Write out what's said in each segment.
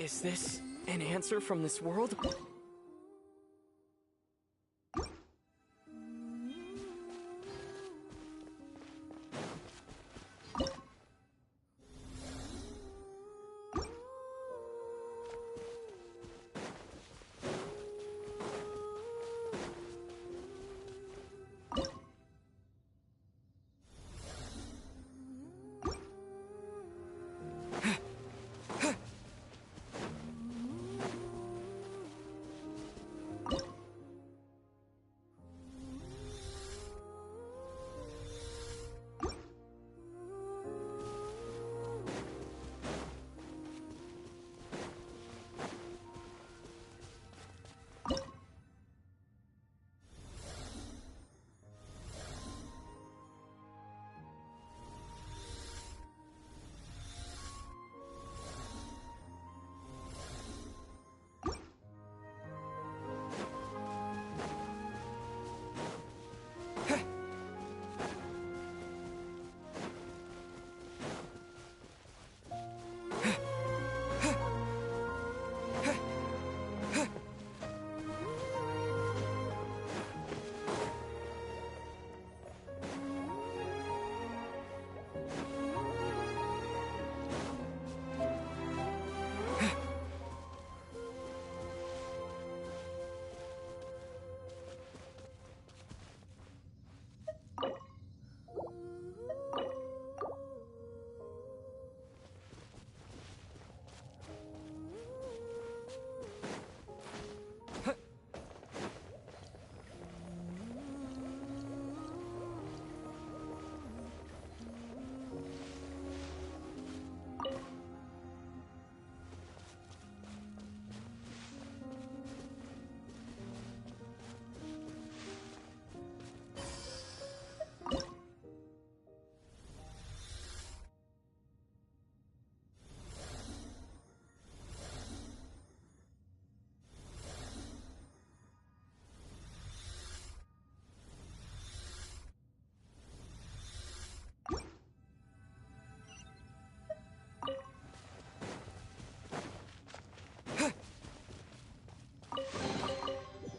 Is this an answer from this world?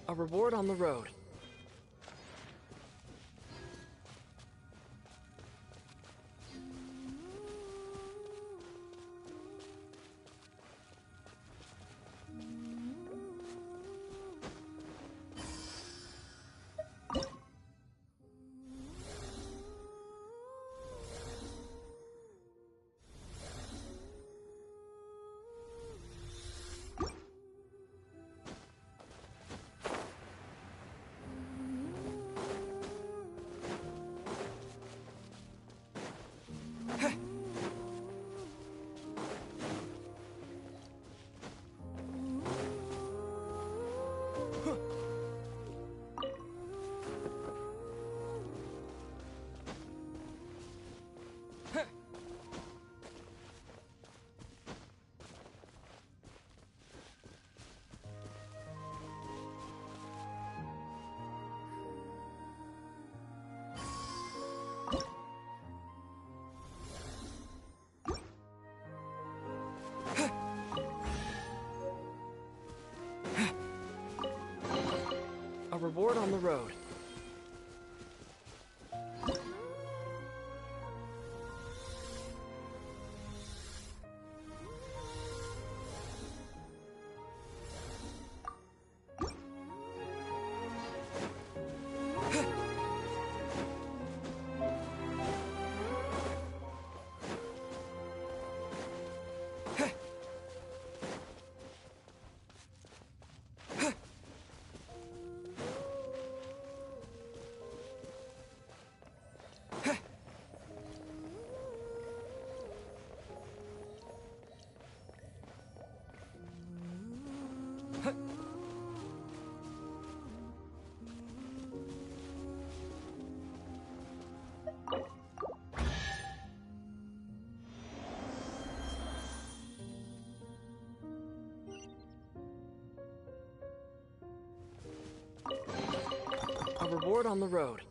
A reward on the road. A reward on the road. A reward on the road.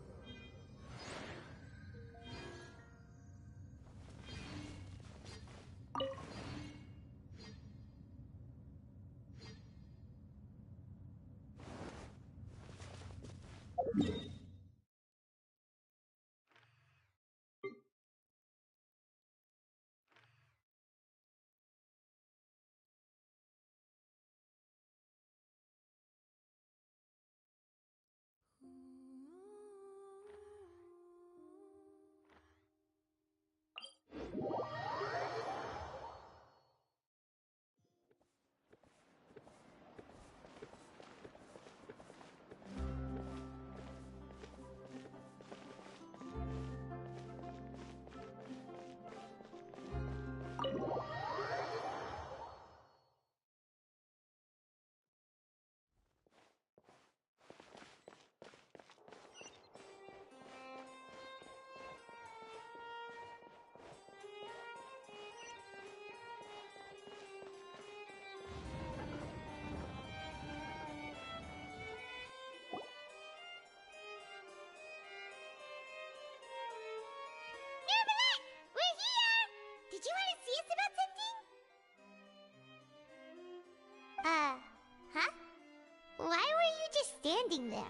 standing there.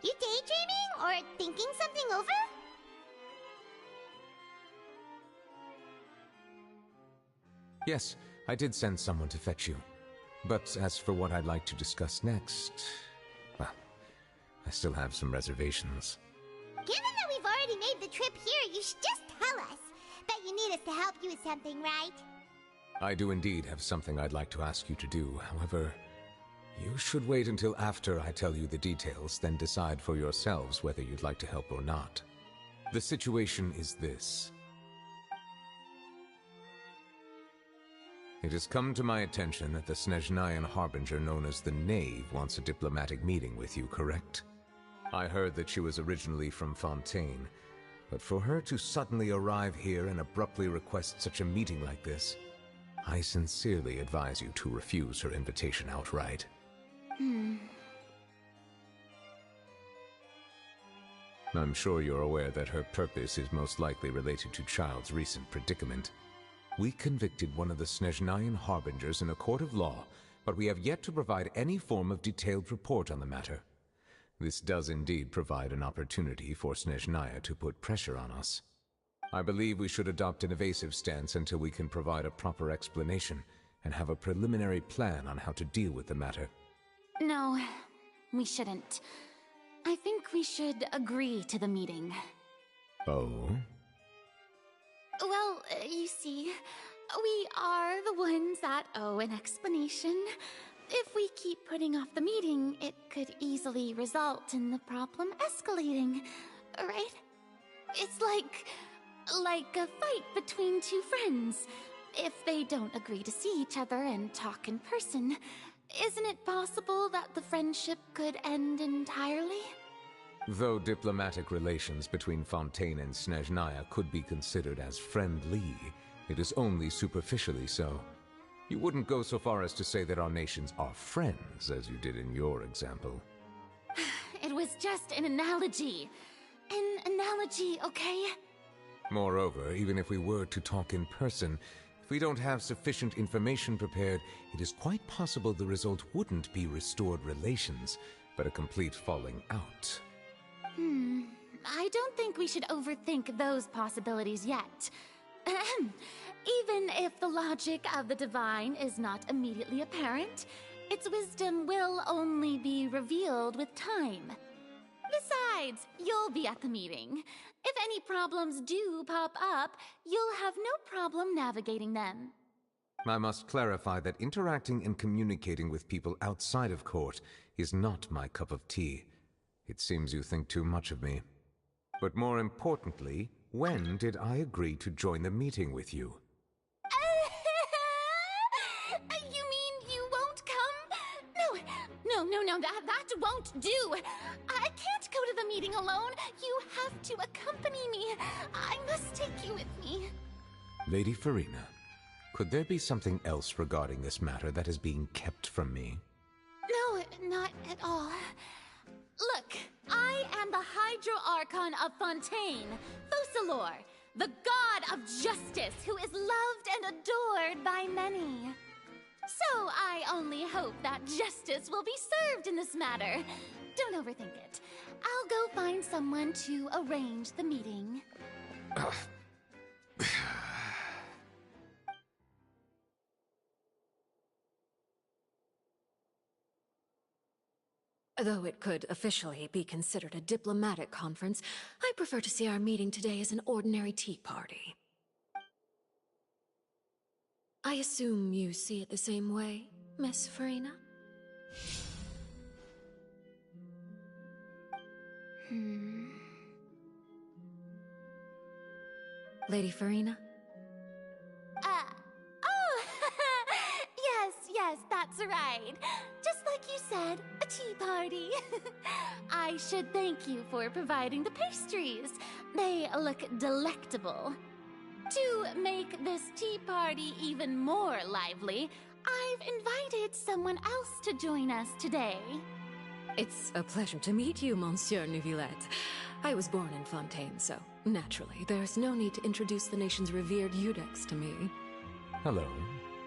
You daydreaming or thinking something over? Yes, I did send someone to fetch you. But as for what I'd like to discuss next, well, I still have some reservations. Given that we've already made the trip here, you should just tell us. Bet you need us to help you with something, right? I do indeed have something I'd like to ask you to do. However, you should wait until after I tell you the details, then decide for yourselves whether you'd like to help or not. The situation is this. It has come to my attention that the Snezhnayan Harbinger known as the Knave wants a diplomatic meeting with you, correct? I heard that she was originally from Fontaine, but for her to suddenly arrive here and abruptly request such a meeting like this, I sincerely advise you to refuse her invitation outright. I'm sure you're aware that her purpose is most likely related to Child's recent predicament. We convicted one of the Snezhnayan Harbingers in a court of law, but we have yet to provide any form of detailed report on the matter. This does indeed provide an opportunity for Snezhnaya to put pressure on us. I believe we should adopt an evasive stance until we can provide a proper explanation and have a preliminary plan on how to deal with the matter. No, we shouldn't. I think we should agree to the meeting. Oh? Well, you see, we are the ones that owe an explanation. If we keep putting off the meeting, it could easily result in the problem escalating, right? It's like a fight between two friends. If they don't agree to see each other and talk in person, isn't it possible that the friendship could end entirely? Though diplomatic relations between Fontaine and Snezhnaya could be considered as friendly, it is only superficially so. You wouldn't go so far as to say that our nations are friends, as you did in your example. It was just an analogy. An analogy, okay? Moreover, even if we were to talk in person, if we don't have sufficient information prepared, it is quite possible the result wouldn't be restored relations, but a complete falling out. I don't think we should overthink those possibilities yet. Even if the logic of the divine is not immediately apparent, its wisdom will only be revealed with time. Besides, you'll be at the meeting. If any problems do pop up, you'll have no problem navigating them. I must clarify that interacting and communicating with people outside of court is not my cup of tea. It seems you think too much of me. But more importantly, when did I agree to join the meeting with you? You mean you won't come? No, that won't do. I can't go to the meeting alone. You have to accompany me. I must take you with me. Lady Farina, could there be something else regarding this matter that is being kept from me? No, not at all. Look, I am the Hydro Archon of Fontaine, Focalor, the god of justice who is loved and adored by many. So I only hope that justice will be served in this matter. Don't overthink it. I'll go find someone to arrange the meeting. Though it could officially be considered a diplomatic conference, I prefer to see our meeting today as an ordinary tea party. I assume you see it the same way, Miss Farina? Lady Farina? Yes, that's right. Just like you said, a tea party. I should thank you for providing the pastries. They look delectable. To make this tea party even more lively, I've invited someone else to join us today. It's a pleasure to meet you, Monsieur Neuvillette. I was born in Fontaine, so naturally, there's no need to introduce the nation's revered Eudex to me. Hello.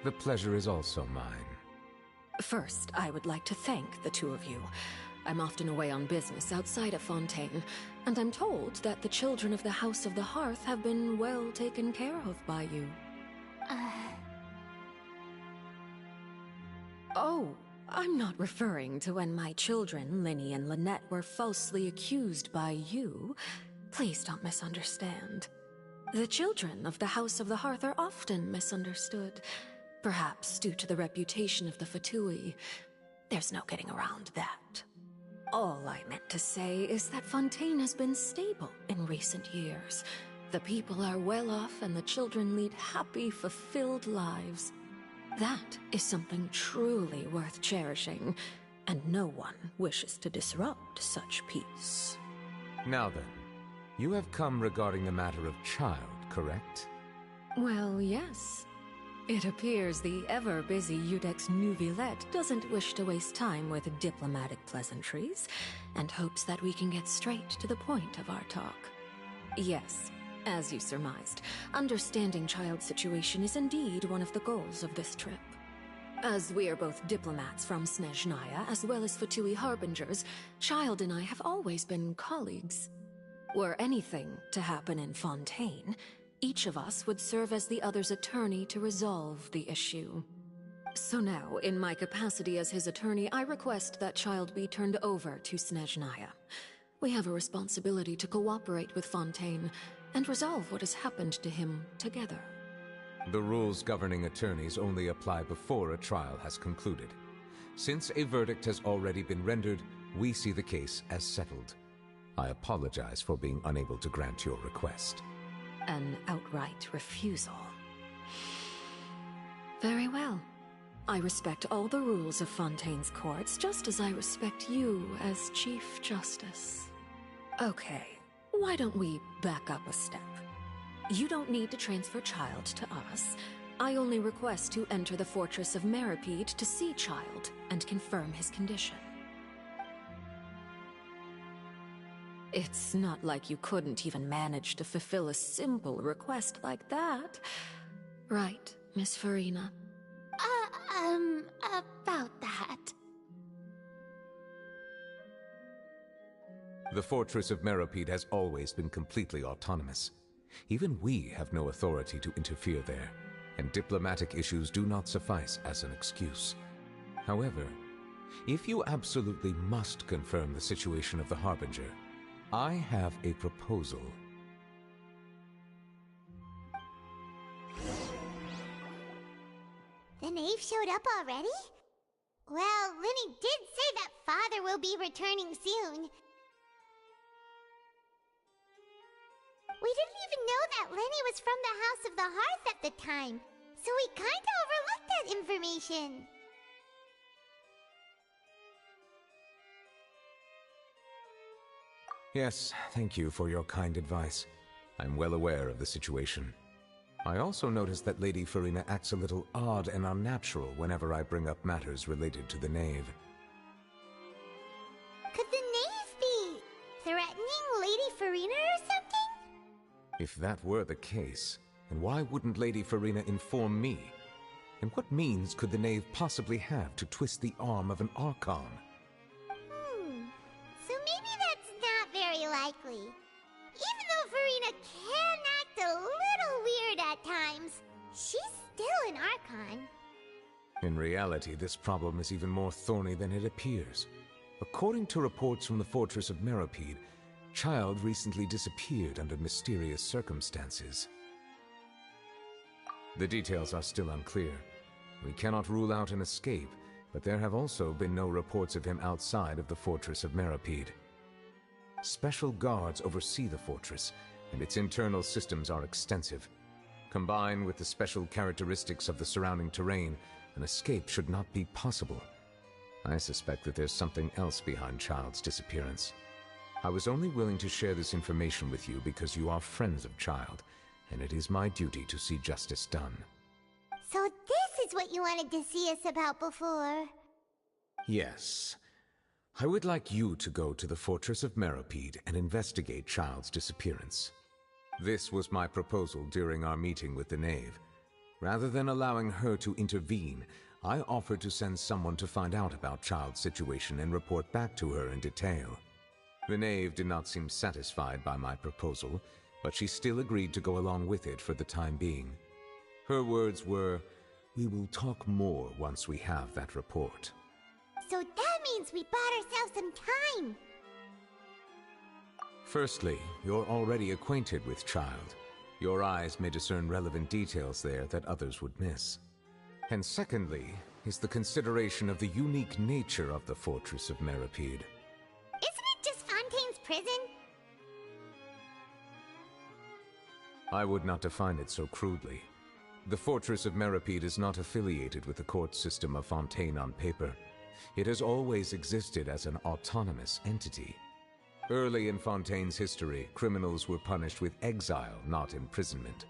The pleasure is also mine. First, I would like to thank the two of you. I'm often away on business outside of Fontaine, and I'm told that the children of the House of the Hearth have been well taken care of by you. Oh, I'm not referring to when my children, Linny and Lynette, were falsely accused by you. Please don't misunderstand. The children of the House of the Hearth are often misunderstood, perhaps due to the reputation of the Fatui. There's no getting around that. All I meant to say is that Fontaine has been stable in recent years. The people are well off and the children lead happy, fulfilled lives. That is something truly worth cherishing, and no one wishes to disrupt such peace. Now then, you have come regarding the matter of child, correct? Well, yes. It appears the ever-busy Iudex Neuvillette doesn't wish to waste time with diplomatic pleasantries, and hopes that we can get straight to the point of our talk. Yes, as you surmised, understanding Child's situation is indeed one of the goals of this trip. As we are both diplomats from Snezhnaya, as well as Fatui Harbingers, Child and I have always been colleagues. Were anything to happen in Fontaine, each of us would serve as the other's attorney to resolve the issue. So now, in my capacity as his attorney, I request that Child be turned over to Snezhnaya. We have a responsibility to cooperate with Fontaine and resolve what has happened to him together. The rules governing attorneys only apply before a trial has concluded. Since a verdict has already been rendered, we see the case as settled. I apologize for being unable to grant your request. An outright refusal. Very well. I respect all the rules of Fontaine's courts, just as I respect you as Chief Justice. Okay, why don't we back up a step? You don't need to transfer Child to us. I only request to enter the Fortress of Meripede to see Child and confirm his condition. It's not like you couldn't even manage to fulfill a simple request like that. Right, Miss Farina? About that. The Fortress of Meripede has always been completely autonomous. Even we have no authority to interfere there, and diplomatic issues do not suffice as an excuse. However, if you absolutely must confirm the situation of the Harbinger, I have a proposal. The knave showed up already? Well, Linny did say that Father will be returning soon. We didn't even know that Lenny was from the House of the Hearth at the time, so we kinda overlooked that information. Yes, thank you for your kind advice. I'm well aware of the situation. I also noticed that Lady Farina acts a little odd and unnatural whenever I bring up matters related to the knave. Could the knave be threatening Lady Farina or something? If that were the case, then why wouldn't Lady Farina inform me? And what means could the knave possibly have to twist the arm of an Archon? So maybe that's not very likely. Even though Farina can act a little weird at times, she's still an Archon. In reality, this problem is even more thorny than it appears. According to reports from the Fortress of Meripede, Child recently disappeared under mysterious circumstances. The details are still unclear. We cannot rule out an escape, but there have also been no reports of him outside of the Fortress of Meripede. Special guards oversee the fortress, and its internal systems are extensive. Combined with the special characteristics of the surrounding terrain, an escape should not be possible. I suspect that there's something else behind Child's disappearance. I was only willing to share this information with you because you are friends of Child, and it is my duty to see justice done. So this is what you wanted to see us about before. Yes. I would like you to go to the Fortress of Meripede and investigate Child's disappearance. This was my proposal during our meeting with the knave. Rather than allowing her to intervene, I offered to send someone to find out about Child's situation and report back to her in detail. The knave did not seem satisfied by my proposal, but she still agreed to go along with it for the time being. Her words were, "We will talk more once we have that report." So that means we bought ourselves some time. Firstly, you're already acquainted with Child. Your eyes may discern relevant details there that others would miss. And secondly, is the consideration of the unique nature of the Fortress of Meripede. Isn't it just Fontaine's prison? I would not define it so crudely. The Fortress of Meripede is not affiliated with the court system of Fontaine on paper. It has always existed as an autonomous entity. Early in Fontaine's history, criminals were punished with exile, not imprisonment.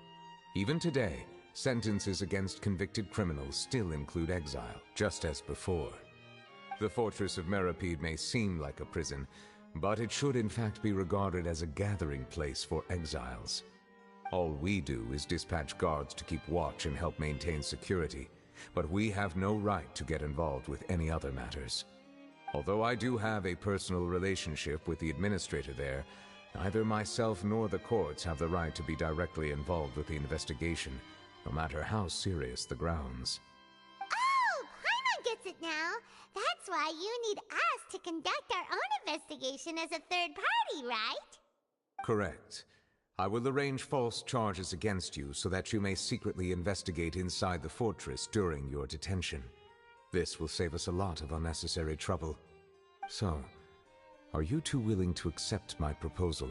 Even today, sentences against convicted criminals still include exile, just as before. The Fortress of Meripede may seem like a prison, but it should in fact be regarded as a gathering place for exiles. All we do is dispatch guards to keep watch and help maintain security, but we have no right to get involved with any other matters. Although I do have a personal relationship with the administrator there, neither myself nor the courts have the right to be directly involved with the investigation, no matter how serious the grounds. Oh, Paimon gets it now. That's why you need us to conduct our own investigation as a third party, right? Correct. I will arrange false charges against you so that you may secretly investigate inside the fortress during your detention. This will save us a lot of unnecessary trouble. So, are you two willing to accept my proposal?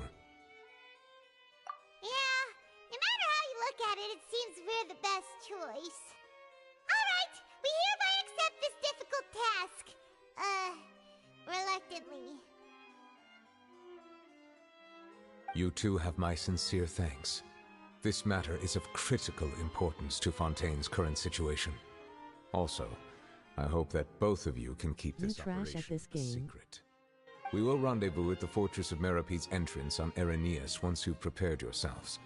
Yeah, no matter how you look at it, it seems we're the best choice. Alright, we hereby accept this difficult task. Reluctantly. You two have my sincere thanks. This matter is of critical importance to Fontaine's current situation. Also, I hope that both of you can keep this operation a secret. We will rendezvous at the Fortress of Meripede's entrance on Erinius once you've prepared yourselves.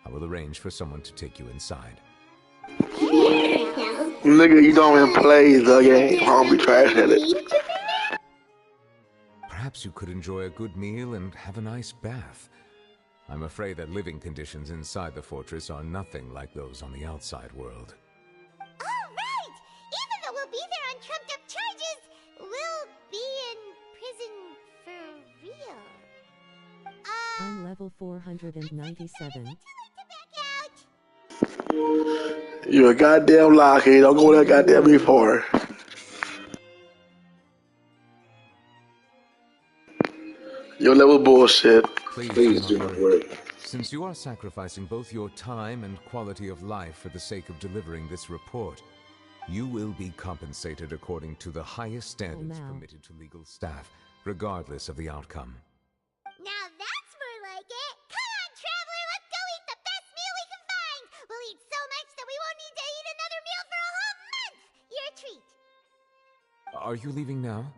I will arrange for someone to take you inside. Nigga, you don't even play the game. I don't be trash at it. Perhaps you could enjoy a good meal and have a nice bath. I'm afraid that living conditions inside the fortress are nothing like those on the outside world. Oh, right! Even though we'll be there on trumped-up charges, we'll be in prison for real. I'm level 497. Would you like to back out? You a goddamn lockhead. Don't go that goddamn before. Your level bullshit. Please do not worry. Since you are sacrificing both your time and quality of life for the sake of delivering this report, you will be compensated according to the highest standards permitted to legal staff, regardless of the outcome. Now that's more like it. Come on, traveler, let's go eat the best meal we can find. We'll eat so much that we won't need to eat another meal for a whole month. Your treat. Are you leaving now?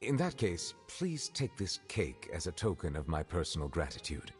In that case, please take this cake as a token of my personal gratitude.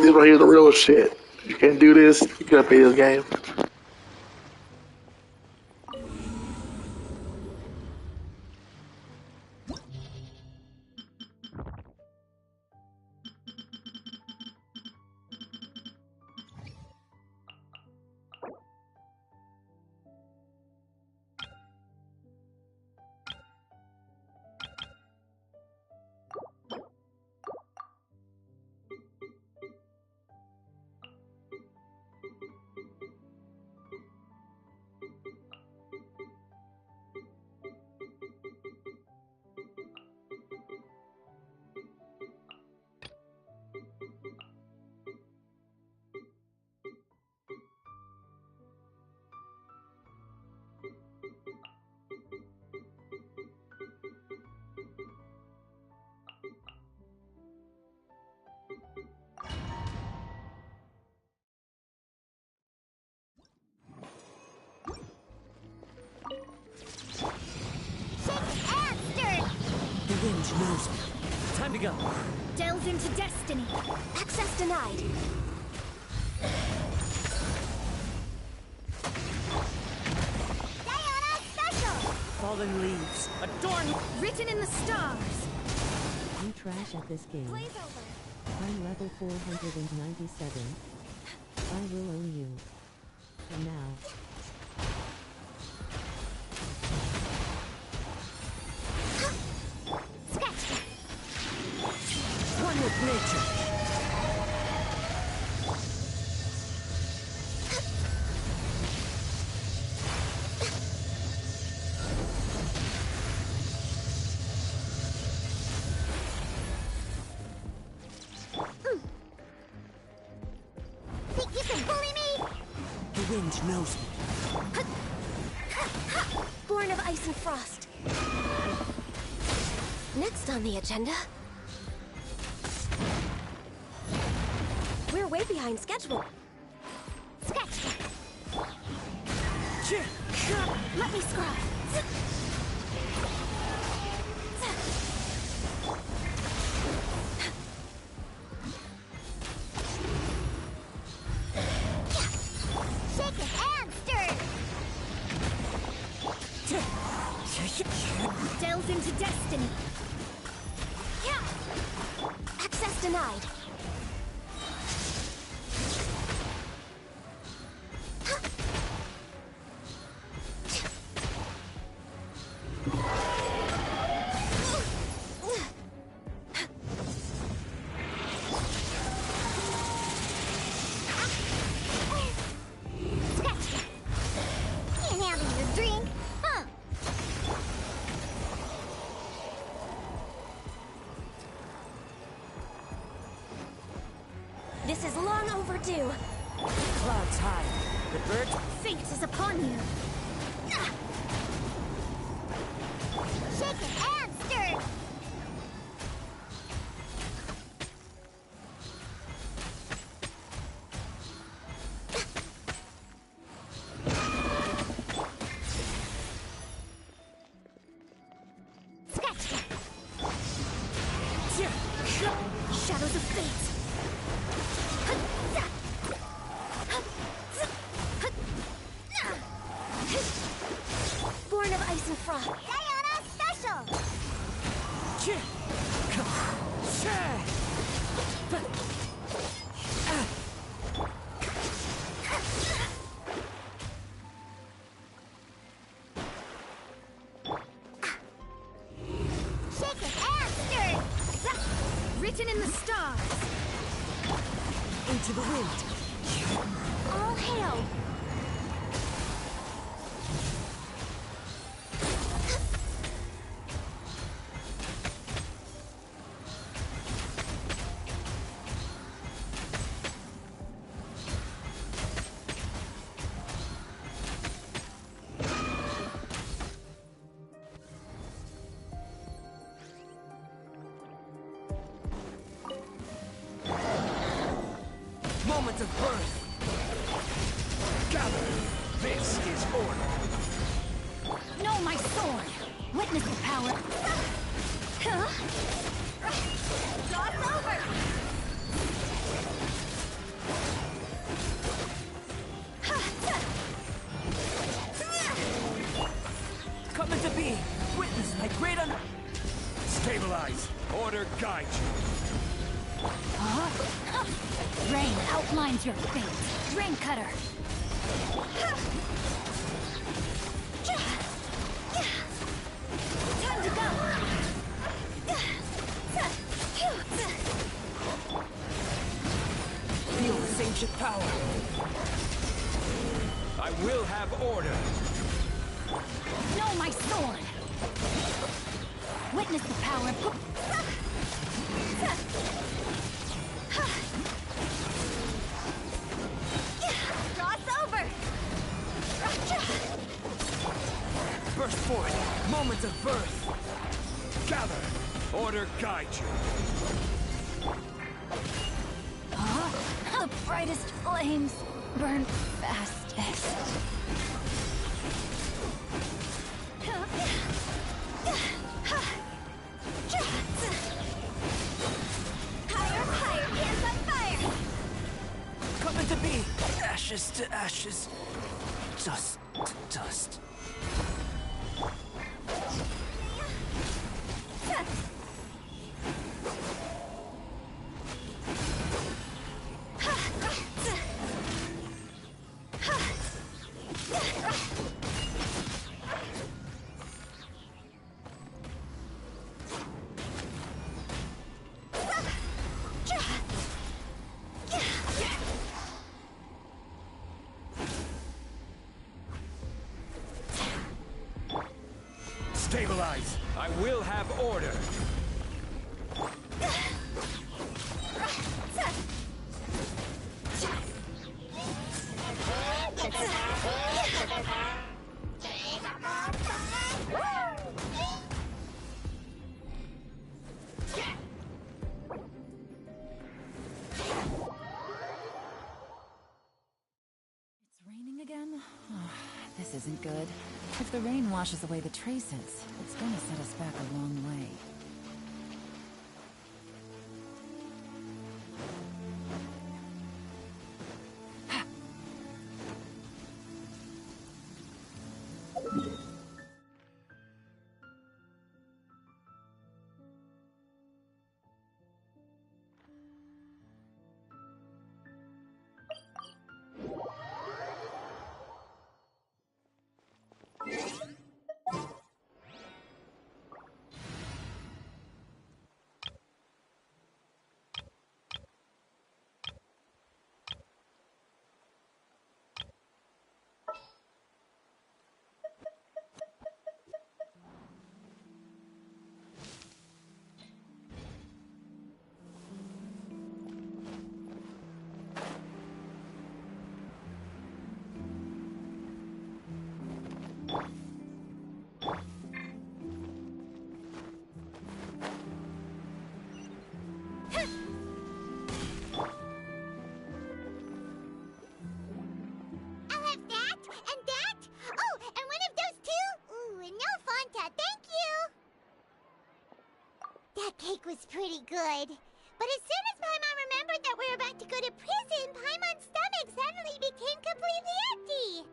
This right here is the real shit. You can't do this. You gotta play this game. The wind knows me. Time to go. Delves into destiny. Access denied. Diana special. Fallen leaves. Adorn. Written in the stars. You trash at this game. Blaze over. I'm level 497. I will own you. For now. Sketch. One with nature. Think you can bully me? The wind knows me. Born of ice and frost. Next on the agenda. We're way behind schedule. Sketch. Let me scry. Shaken and stirred. Delves into destiny. Access denied. Sketch. Can't handle your drink, huh? This is long overdue. Clouds high. The birds. Fate is upon you. Shaken and stirred. Sketch. Shadows of fate. Born of ice and frost. Diana special. Shaken and stirred. Written in the stars. Into the wind. All hail. Moment of birth. Gather. This is order. Know my sword. Witness the power. Huh? Job's over. guide you. Rain outlines your fate. Rain Cutter. Time to go. Feel this ancient power. I will have order. Know my sword. Witness the power of... Cross over. Burst forth. Moments of birth. Gather. Order guide you. The brightest flames burn fastest. Higher, higher, hands on fire! Coming to be. Ashes to ashes. Dust to dust. Stabilize. I will have order. It's raining again? Oh, this isn't good. If the rain washes away the traces, it's gonna set us back a long way. I'll have that, and that. Oh, and one of those two. Ooh, and no Fanta, thank you. That cake was pretty good. But as soon as Paimon remembered that we were about to go to prison, Paimon's stomach suddenly became completely empty.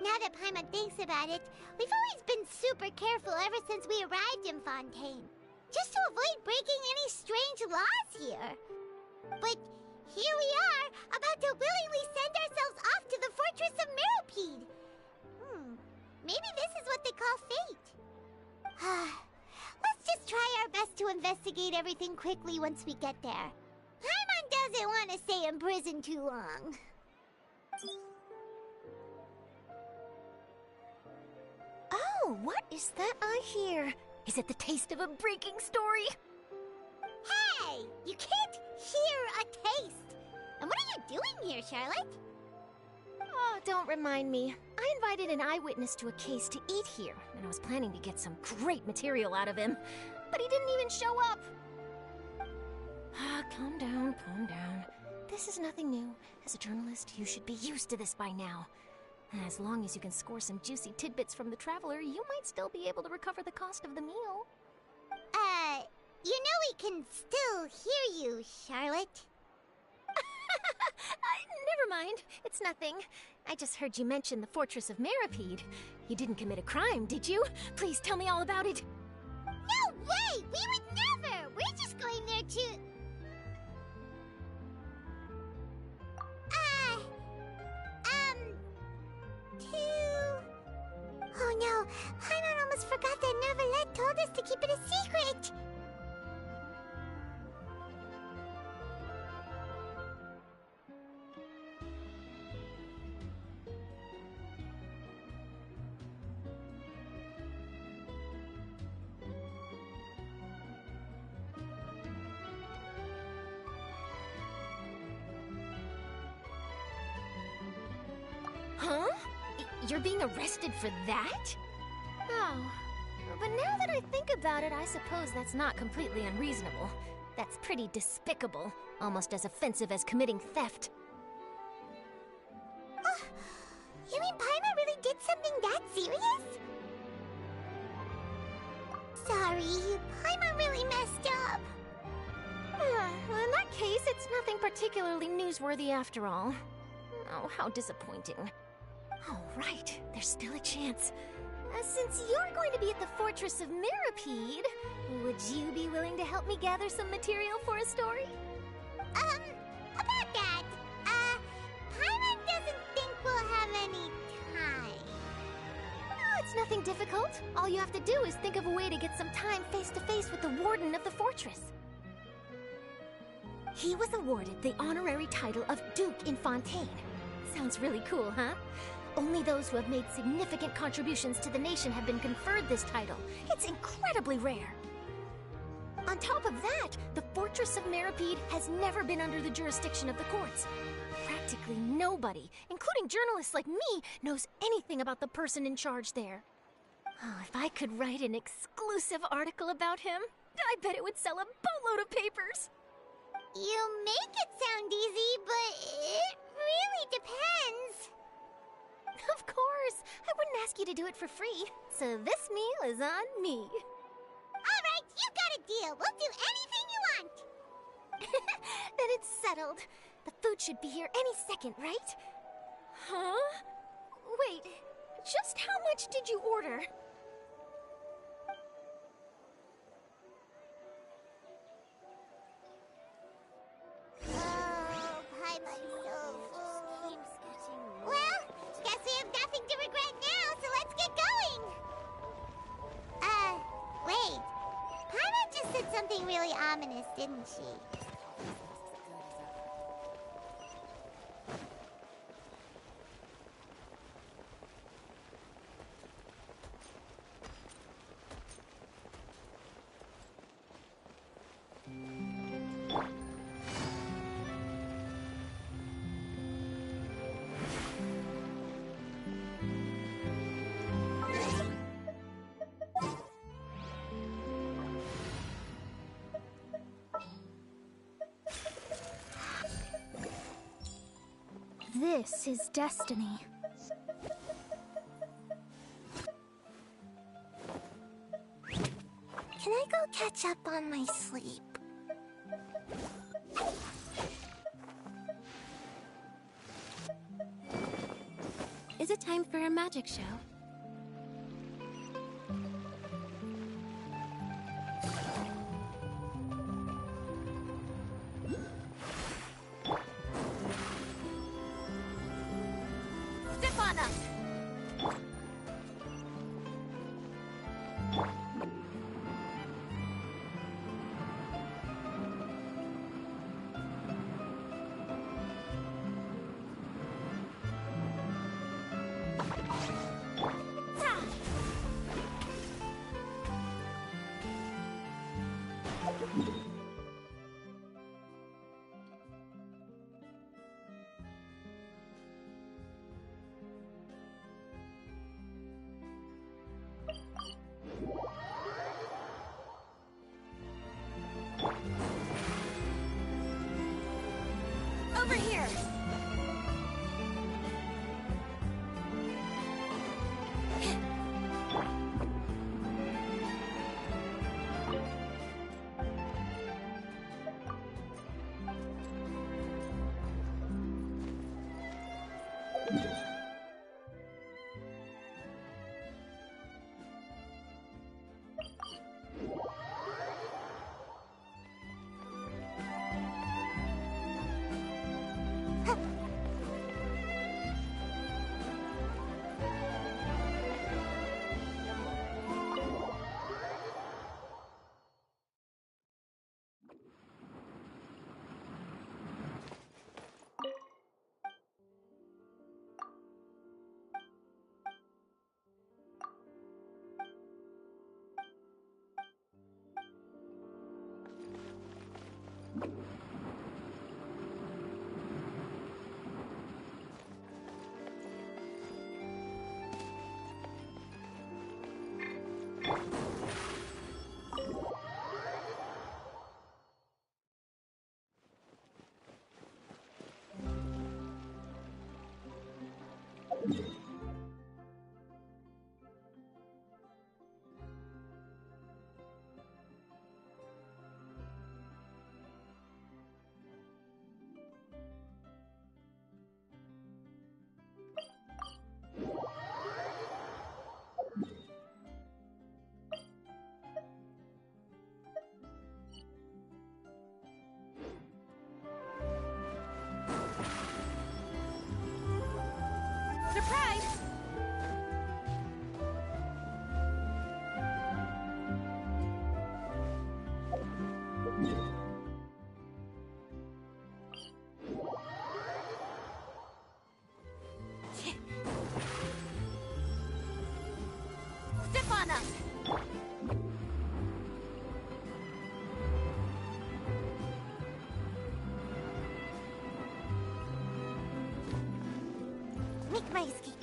Now that Paimon thinks about it, we've always been super careful ever since we arrived in Fontaine. Just to avoid breaking any strange laws here. But here we are, about to willingly send ourselves off to the fortress of Meropide. Maybe this is what they call fate. Let's just try our best to investigate everything quickly once we get there. Paimon doesn't want to stay in prison too long. Oh, what is that I hear? Is it the taste of a breaking story? Hey! You can't hear a taste! And what are you doing here, Charlotte? Oh, don't remind me. I invited an eyewitness to a case to eat here, and I was planning to get some great material out of him. But he didn't even show up. Calm down, calm down. This is nothing new. As a journalist, you should be used to this by now. As long as you can score some juicy tidbits from the Traveler, you might still be able to recover the cost of the meal. You know we can still hear you, Charlotte. Never mind. It's nothing. I just heard you mention the Fortress of Meripede. You didn't commit a crime, did you? Please tell me all about it. No way! We would never! We're just going there to... Oh no, Paimon almost forgot that Neuvillette told us to keep it a secret! Huh? You're being arrested for that? Oh. But now that I think about it, I suppose that's not completely unreasonable. That's pretty despicable. Almost as offensive as committing theft. You mean Paimon really did something that serious? Sorry, Paimon really messed up. Well, in that case, it's nothing particularly newsworthy after all. Oh, how disappointing. Oh, right. There's still a chance. Since you're going to be at the Fortress of Meripede, would you be willing to help me gather some material for a story? About that, Paimon doesn't think we'll have any time. Oh, it's nothing difficult. All you have to do is think of a way to get some time face-to-face with the warden of the fortress. He was awarded the honorary title of Duke in Fontaine. Sounds really cool, huh? Only those who have made significant contributions to the nation have been conferred this title. It's incredibly rare. On top of that, the Fortress of Meripede has never been under the jurisdiction of the courts. Practically nobody, including journalists like me, knows anything about the person in charge there. Oh, if I could write an exclusive article about him, I bet it would sell a boatload of papers. You make it sound easy, but it really depends. Of course! I wouldn't ask you to do it for free, so this meal is on me. Alright, you got a deal. We'll do anything you want. Then it's settled. The food should be here any second, right? Huh? Wait, just how much did you order? Oh, Paimon's so full. Well, guess we have nothing to regret now, so let's get going. Wait. Paimon just said something really ominous, didn't she? This is destiny. Can I go catch up on my sleep? Is it time for a magic show? Over here! my escape.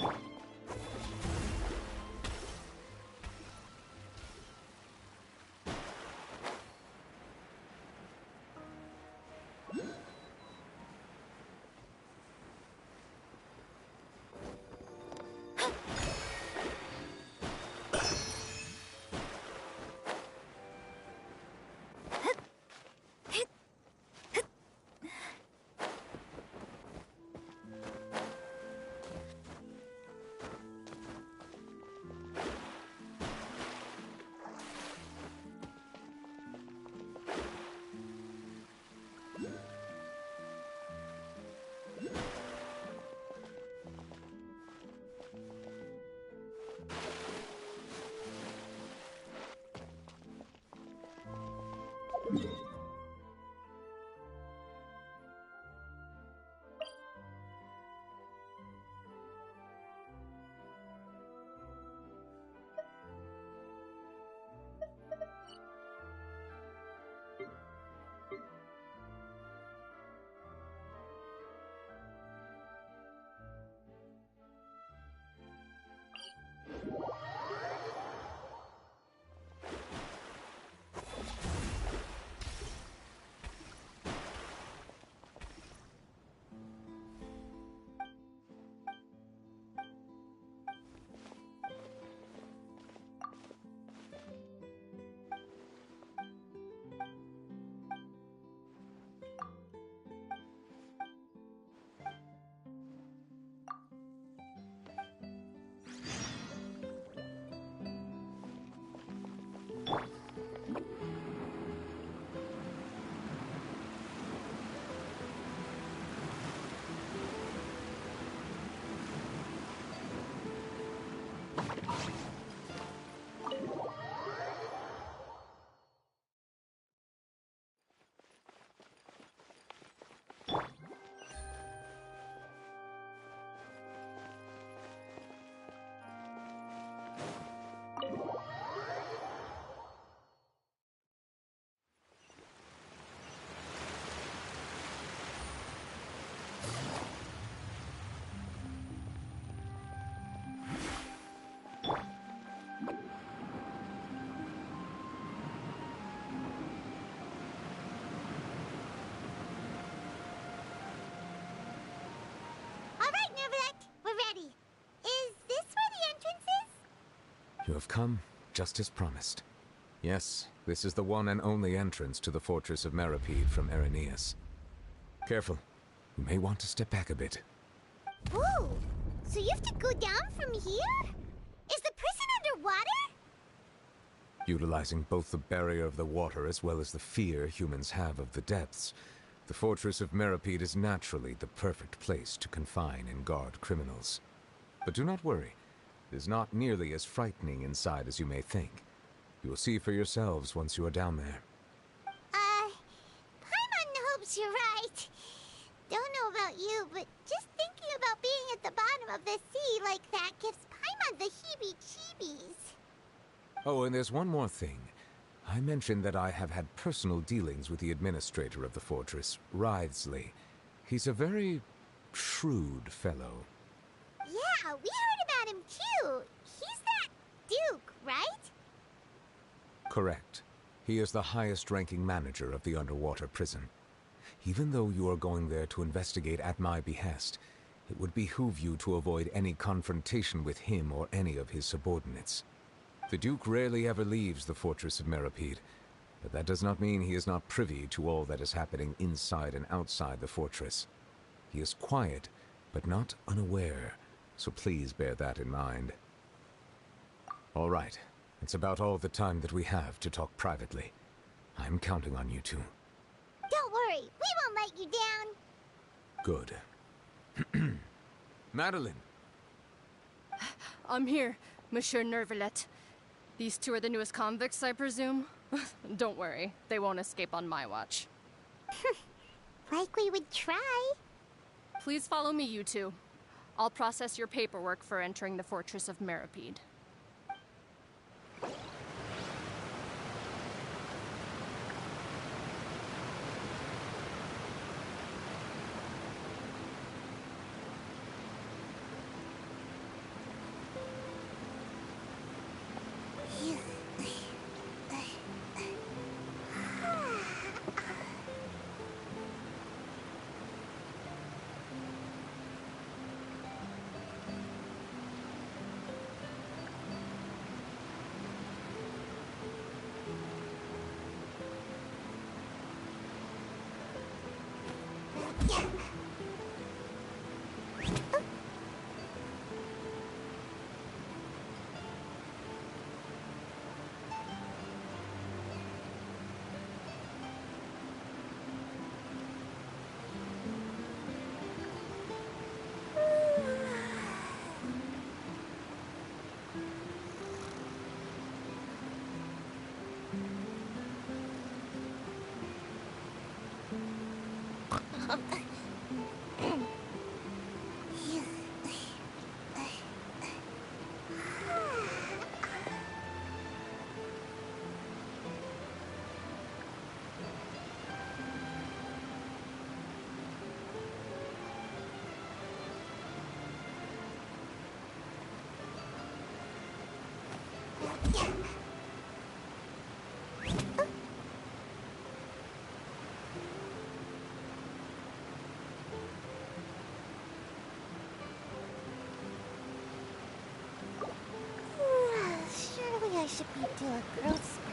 You have come, just as promised. Yes, this is the one and only entrance to the fortress of Meripede from Araneus. Careful. You may want to step back a bit. Whoa! So you have to go down from here? Is the prison underwater? Utilizing both the barrier of the water as well as the fear humans have of the depths, the fortress of Meripede is naturally the perfect place to confine and guard criminals. But do not worry. It is not nearly as frightening inside as you may think. You will see for yourselves once you are down there. Paimon hopes you're right. Don't know about you, but just thinking about being at the bottom of the sea like that gives Paimon the heebie-jeebies. Oh, and there's one more thing. I mentioned that I have had personal dealings with the administrator of the fortress, Wriothesley. He's a very shrewd fellow. Yeah, we heard about him too. He's that Duke, right? Correct. He is the highest-ranking manager of the underwater prison. Even though you are going there to investigate at my behest, it would behoove you to avoid any confrontation with him or any of his subordinates. The Duke rarely ever leaves the fortress of Meripede, but that does not mean he is not privy to all that is happening inside and outside the fortress. He is quiet, but not unaware, so please bear that in mind. All right, it's about all the time that we have to talk privately. I'm counting on you two. Don't worry, we won't let you down. Good. Madeline! I'm here, Monsieur Nervalet. These two are the newest convicts, I presume? Don't worry, they won't escape on my watch. Like we would try. Please follow me, you two. I'll process your paperwork for entering the Fortress of Meripede. Surely I should be due a growth spurt.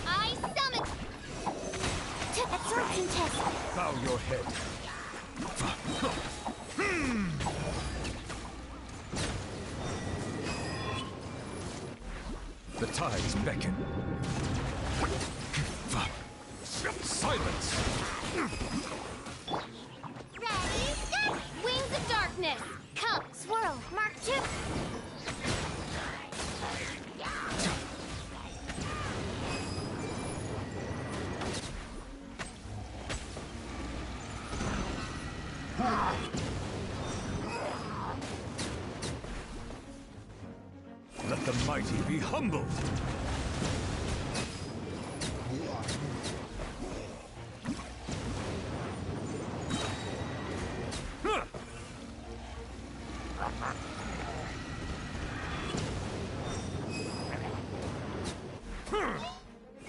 I summon absorption test. Bow your head. The tides beckon. Silence! Ready, set! Wings of darkness! Come, swirl, mark 2! Let the mighty be humbled!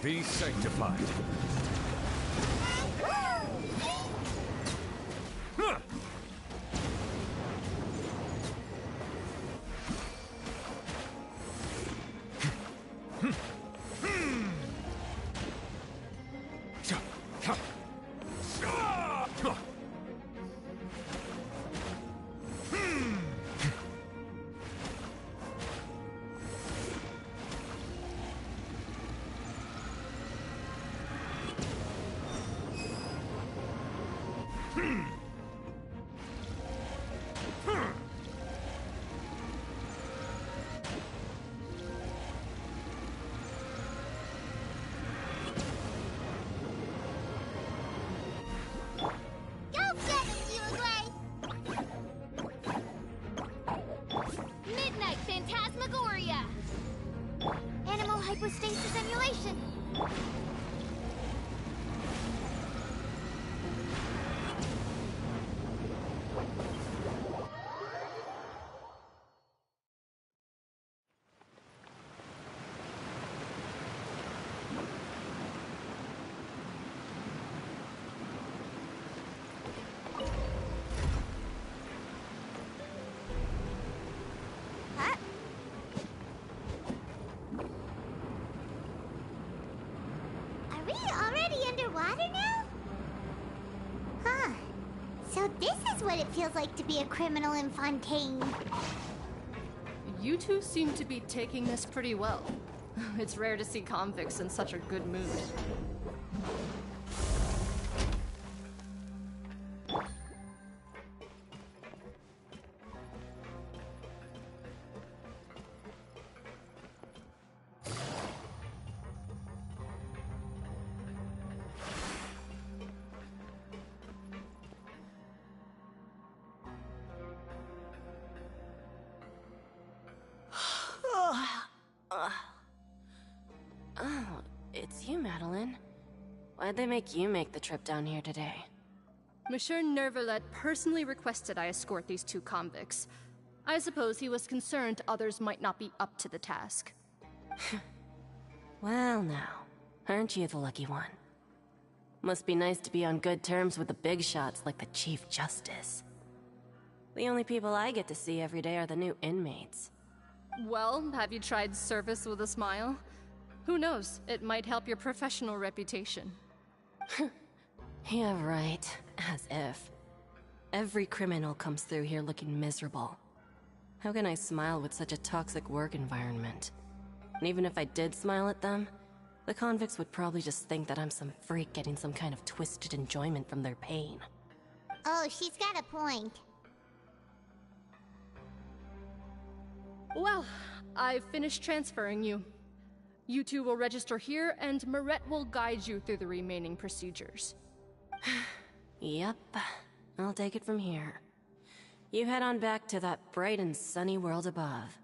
Be sanctified. Hypostasis emulation. it feels like to be a criminal in Fontaine. You two seem to be taking this pretty well. It's rare to see convicts in such a good mood. Oh, it's you, Madeline. Why'd they make you make the trip down here today? Monsieur Nervalet personally requested I escort these two convicts. I suppose he was concerned others might not be up to the task. Well now, aren't you the lucky one? Must be nice to be on good terms with the big shots like the Chief Justice. The only people I get to see every day are the new inmates. Well, have you tried service with a smile? Who knows, it might help your professional reputation. Yeah, right. As if. Every criminal comes through here looking miserable. How can I smile with such a toxic work environment? And even if I did smile at them, the convicts would probably just think that I'm some freak getting some kind of twisted enjoyment from their pain. Oh, she's got a point. Well, I've finished transferring you. You two will register here, and Marette will guide you through the remaining procedures. Yep, I'll take it from here. You head on back to that bright and sunny world above.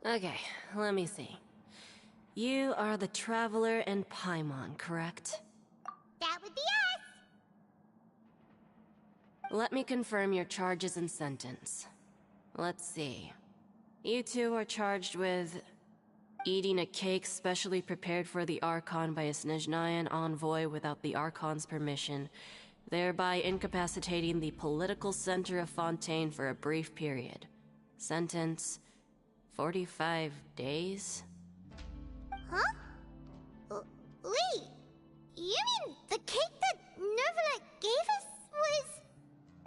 Okay, let me see. You are the Traveler and Paimon, correct? That would be us! Let me confirm your charges and sentence. Let's see. You two are charged with eating a cake specially prepared for the Archon by a Snezhnayan envoy without the Archon's permission, thereby incapacitating the political center of Fontaine for a brief period. Sentence: 45 days? Huh? Wait, you mean the cake that Nervalet gave us was...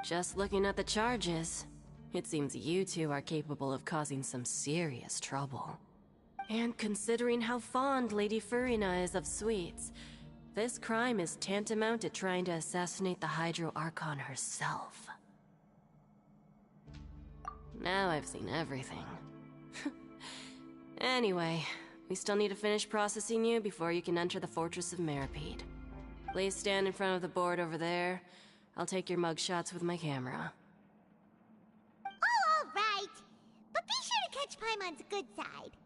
Just looking at the charges, it seems you two are capable of causing some serious trouble. And considering how fond Lady Furina is of sweets, this crime is tantamount to trying to assassinate the Hydro Archon herself. Now I've seen everything. Anyway, we still need to finish processing you before you can enter the Fortress of Meripede. Please stand in front of the board over there. I'll take your mugshots with my camera. Oh, all right. But be sure to catch Paimon's good side.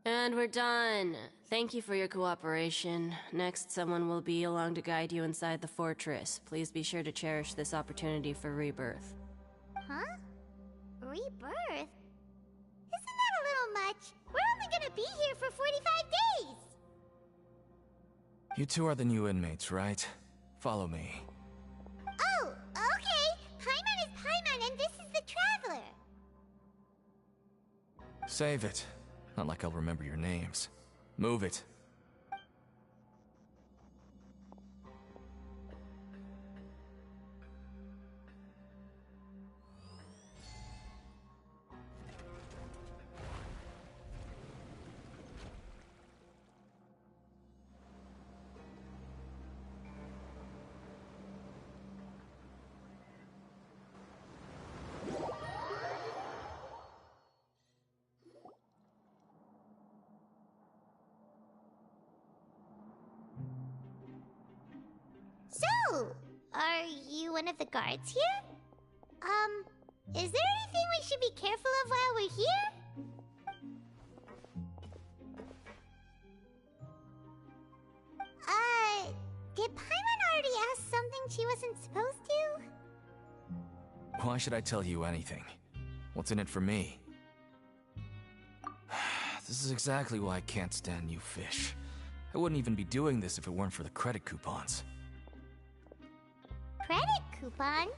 And we're done. Thank you for your cooperation. Next, someone will be along to guide you inside the fortress. Please be sure to cherish this opportunity for rebirth. Huh? Rebirth? Isn't that a little much? We're only gonna be here for 45 days! You two are the new inmates, right? Follow me. Oh, okay! Paimon is Paimon and this is the Traveler! Save it. Not like I'll remember your names. Move it. So, are you one of the guards here? Is there anything we should be careful of while we're here? Did Paimon already ask something she wasn't supposed to? Why should I tell you anything? What's in it for me? This is exactly why I can't stand you fish. I wouldn't even be doing this if it weren't for the credit coupons. Credit coupons?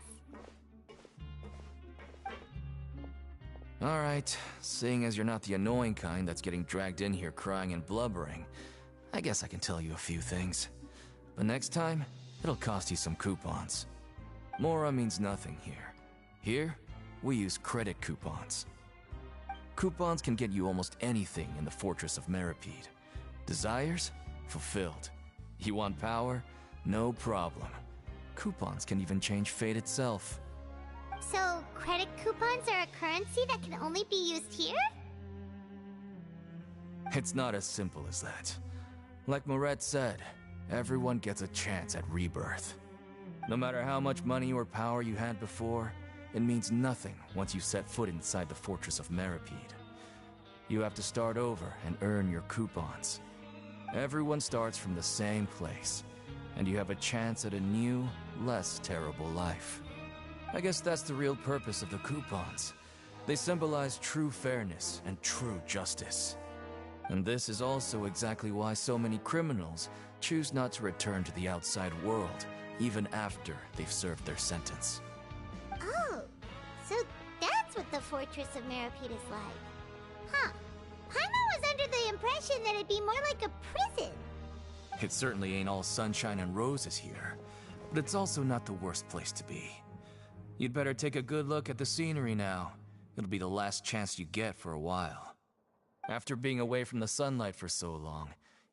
Alright, seeing as you're not the annoying kind that's getting dragged in here crying and blubbering, I guess I can tell you a few things. But next time, it'll cost you some coupons. Mora means nothing here. Here, we use credit coupons. Coupons can get you almost anything in the Fortress of Meripede. Desires? Fulfilled. You want power? No problem. Coupons can even change fate itself. So, credit coupons are a currency that can only be used here? It's not as simple as that. Like Moret said, everyone gets a chance at rebirth. No matter how much money or power you had before, it means nothing once you set foot inside the Fortress of Meripede. You have to start over and earn your coupons. Everyone starts from the same place, and you have a chance at a new, less terrible life. I guess that's the real purpose of the coupons. They symbolize true fairness and true justice. And this is also exactly why so many criminals choose not to return to the outside world, even after they've served their sentence. Oh, so that's what the Fortress of Meripede is like. Huh. Paimon was under the impression that it'd be more like a prison. It certainly ain't all sunshine and roses here, but it's also not the worst place to be. You'd better take a good look at the scenery now. It'll be the last chance you get for a while. After being away from the sunlight for so long,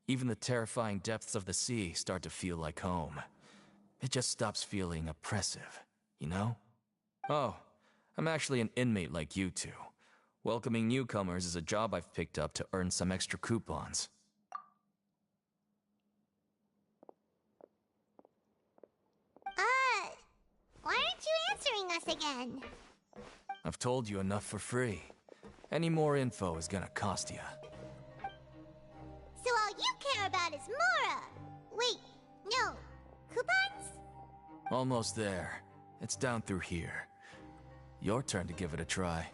even the terrifying depths of the sea start to feel like home. It just stops feeling oppressive, you know? Oh, I'm actually an inmate like you two. Welcoming newcomers is a job I've picked up to earn some extra coupons. Why aren't you answering us again? I've told you enough for free. Any more info is gonna cost you. So all you care about is Mora! Wait, no. Coupons? Almost there. It's down through here. Your turn to give it a try.